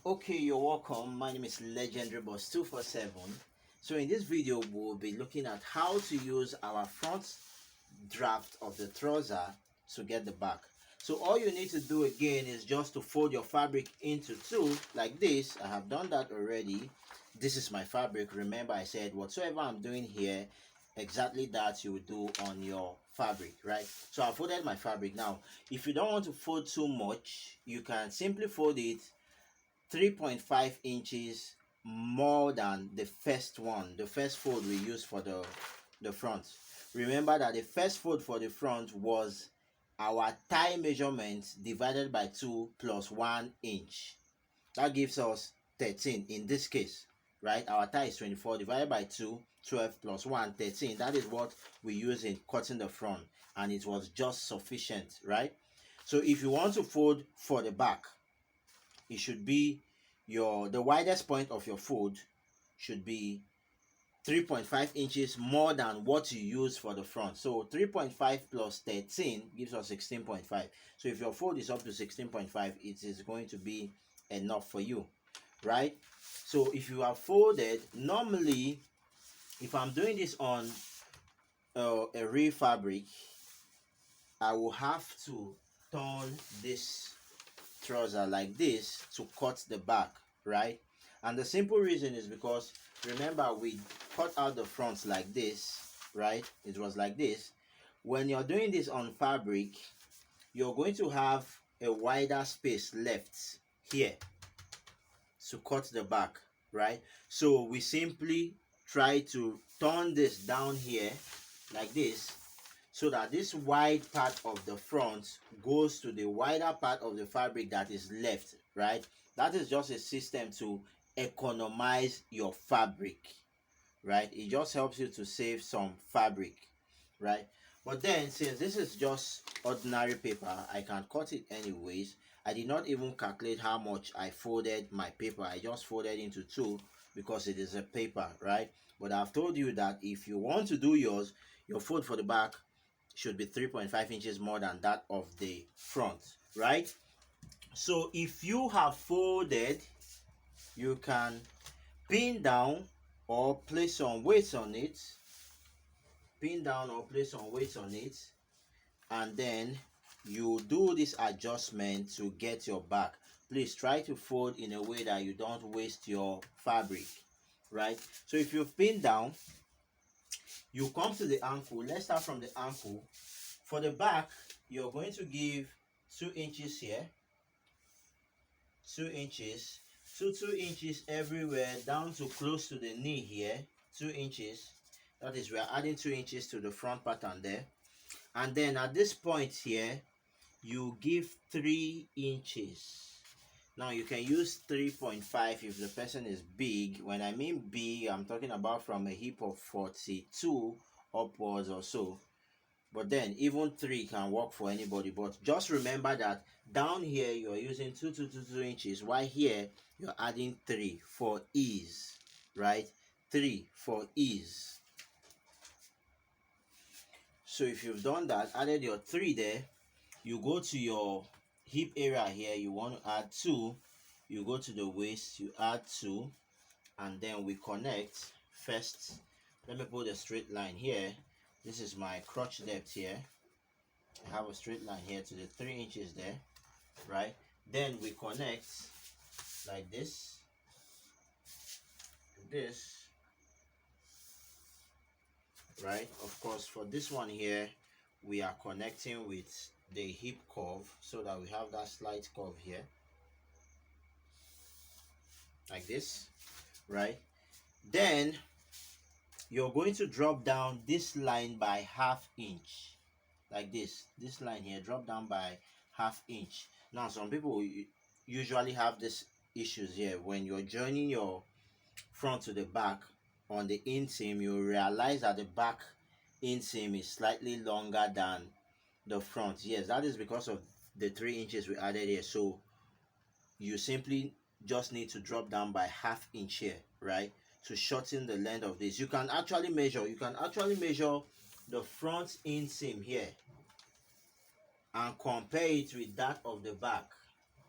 Okay, you're welcome. My name is Legendary Boss 247. So in this video, we'll be looking at how to use our front draft of the trouser to get the back. So all you need to do again is just to fold your fabric into two like this. I have done that already. This is my fabric. Remember, I said whatsoever I'm doing here, exactly that you will do on your fabric, right? So I folded my fabric. Now if you don't want to fold too much, you can simply fold it 3.5 inches more than the first one, the first fold we used for the front. Remember that the first fold for the front was our thigh measurement divided by 2 plus 1 inch. That gives us 13 in this case, right? Our thigh is 24 divided by 2, 12 plus 1, 13. That is what we use in cutting the front, and it was just sufficient, right? So if you want to fold for the back, it should be the widest point of your fold should be 3.5 inches more than what you use for the front. So 3.5 plus 13 gives us 16.5. So if your fold is up to 16.5, it is going to be enough for you, right? So if you are folded, normally if I'm doing this on a real fabric, I will have to turn this trouser like this to cut the back, right? And the simple reason is because remember we cut out the fronts like this, right? It was like this. When you're doing this on fabric, you're going to have a wider space left here to cut the back, right? So we simply try to turn this down here like this, so that this wide part of the front goes to the wider part of the fabric that is left, right? That is just a system to economize your fabric, right? It just helps you to save some fabric, right? But then since this is just ordinary paper, I can cut it anyways. I did not even calculate how much I folded my paper. I just folded into two because it is a paper, right? But I've told you that if you want to do yours, your fold for the back should be 3.5 inches more than that of the front, right? So if you have folded, you can pin down or place some weights on it, and then you do this adjustment to get your back. Please try to fold in a way that you don't waste your fabric, right? So if you've pinned down, you come to the ankle. Let's start from the ankle. For the back, you're going to give 2 inches here, 2 inches, 2 inches everywhere down to close to the knee here, 2 inches. That is, we are adding 2 inches to the front pattern there. And then at this point here, you give 3 inches. Now you can use 3.5 if the person is big. When I mean big, I'm talking about from a hip of 42 upwards or so. But then even 3 can work for anybody. But just remember that down here you're using 2 inches, while here you're adding 3 for ease, right? 3 for ease. So if you've done that, added your 3 there, you go to your hip area here, you want to add 2, you go to the waist, you add 2, and then we connect. First, let me put a straight line here. This is my crotch depth here. I have a straight line here to the 3 inches there, right? Then we connect like this, right? Of course, for this one here, we are connecting with the hip curve so that we have that slight curve here, like this, right? Then you're going to drop down this line by ½ inch, like this line here, drop down by ½ inch. Now some people usually have this issues here. When you're joining your front to the back on the inseam, you realize that the back inseam is slightly longer than the front. Yes, that is because of the 3 inches we added here. So you simply just need to drop down by ½ inch here, right, to shorten the length of this. You can actually measure the front inseam here and compare it with that of the back.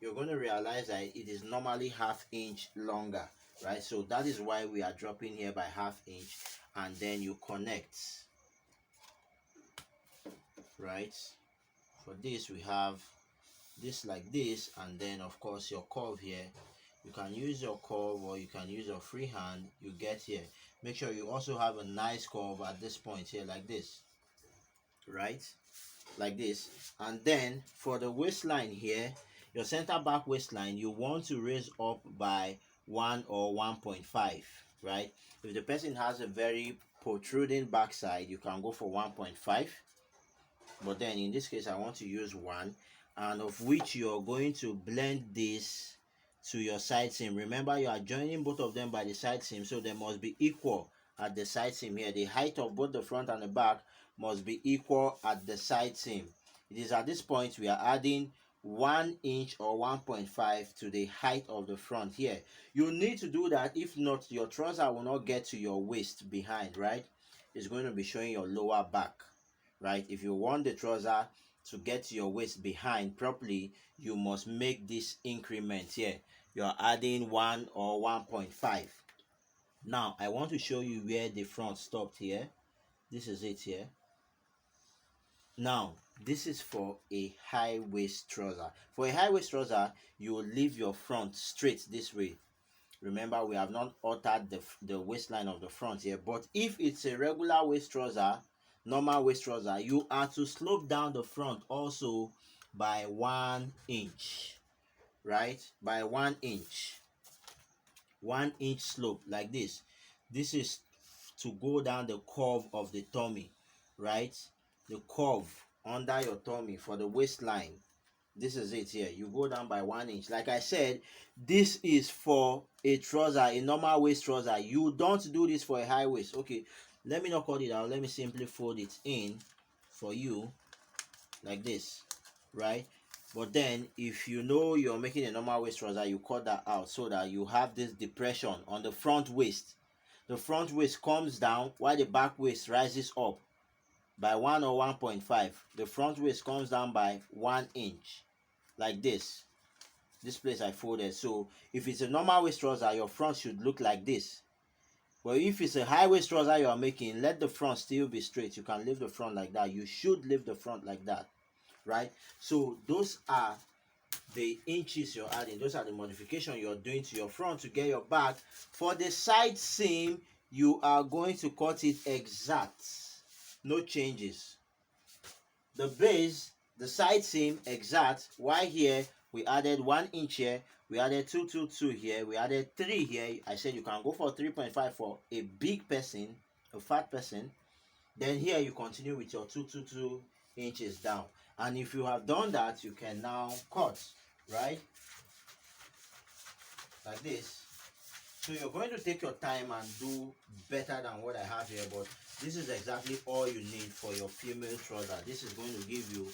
you're going to realize that it is normally ½ inch longer, right? So that is why we are dropping here by ½ inch, and then you connect, right? For this we have this like this, and then of course your curve here. You can use your curve or you can use your free hand. You get here. Make sure you also have a nice curve at this point here, like this, right? Like this. And then for the waistline here, your center back waistline, you want to raise up by 1 or 1.5, right? If the person has a very protruding backside, you can go for 1.5, but then in this case I want to use 1, and of which you're going to blend this to your side seam. Remember, you are joining both of them by the side seam, so they must be equal at the side seam here. The height of both the front and the back must be equal at the side seam. It is at this point we are adding 1 inch or 1.5 to the height of the front here. You need to do that, if not your trouser will not get to your waist behind, right? It's going to be showing your lower back, right? If you want the trouser to get to your waist behind properly, you must make this increment here. You're adding 1 or 1.5. Now I want to show you where the front stopped here. This is it here. Now this is for a high waist trouser. For a high waist trouser, you will leave your front straight this way. Remember, we have not altered the waistline of the front here. But if it's a regular waist trouser, normal waist trouser, you are to slope down the front also by 1 inch, right? By 1 inch. 1 inch slope, like this. This is to go down the curve of the tummy, right? The curve under your tummy for the waistline. This is it here. You go down by 1 inch. Like I said, this is for a trouser, a normal waist trouser. You don't do this for a high waist. Okay, let me not cut it out. Let me simply fold it in for you like this, right? But then if you know you're making a normal waist trouser, you cut that out so that you have this depression on the front waist. The front waist comes down while the back waist rises up by 1 or 1.5. The front waist comes down by 1 inch, like this. This place I folded. So if it's a normal waist trouser, your front should look like this. But if it's a high waist trouser you are making, let the front still be straight. You can leave the front like that. You should leave the front like that, right? So those are the inches you're adding. Those are the modifications you're doing to your front to get your back. For the side seam, you are going to cut it exact. No changes. The base, the side seam exact. Why here we added 1 inch here, we added 222 here, we added 3 here. I said you can go for 3.5 for a big person, a fat person. Then here you continue with your 222 inches down. And if you have done that, you can now cut, right? Like this. So you're going to take your time and do better than what I have here, but this is exactly all you need for your female trouser. This is going to give you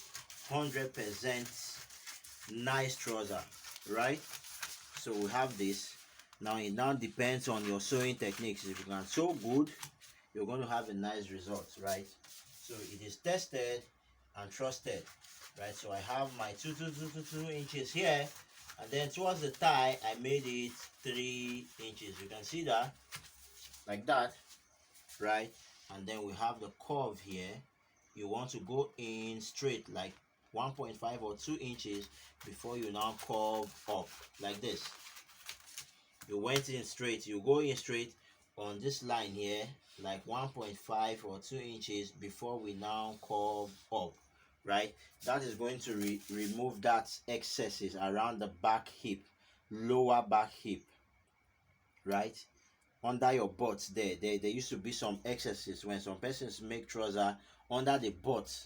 100% nice trouser, right? So we have this. Now it now depends on your sewing techniques. If you can sew good, you're going to have a nice result, right? So it is tested and trusted, right? So I have my 2 inches here, and then towards the thigh I made it 3 inches. You can see that, like that, right? And then we have the curve here. You want to go in straight like 1.5 or 2 inches before you now curve up like this. You went in straight, you go in straight on this line here like 1.5 or 2 inches before we now curve up, right? That is going to remove that excesses around the back hip, lower back hip, right? Under your butt there used to be some excesses when some persons make trouser under the butt.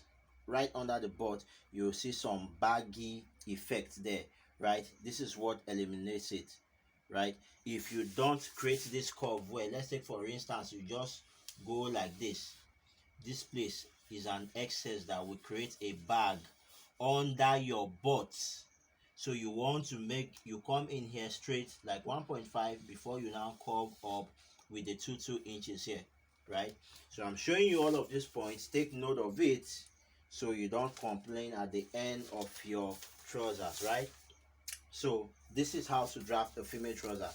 Right under the butt you'll see some baggy effect there, right? This is what eliminates it, right? If you don't create this curve well, let's say for instance you just go like this place is an excess that will create a bag under your butt. So you want to make, you come in here straight like 1.5 before you now curve up with the 2 inches here, right? So I'm showing you all of these points. Take note of it so you don't complain at the end of your trousers, right? So this is how to draft a female trouser.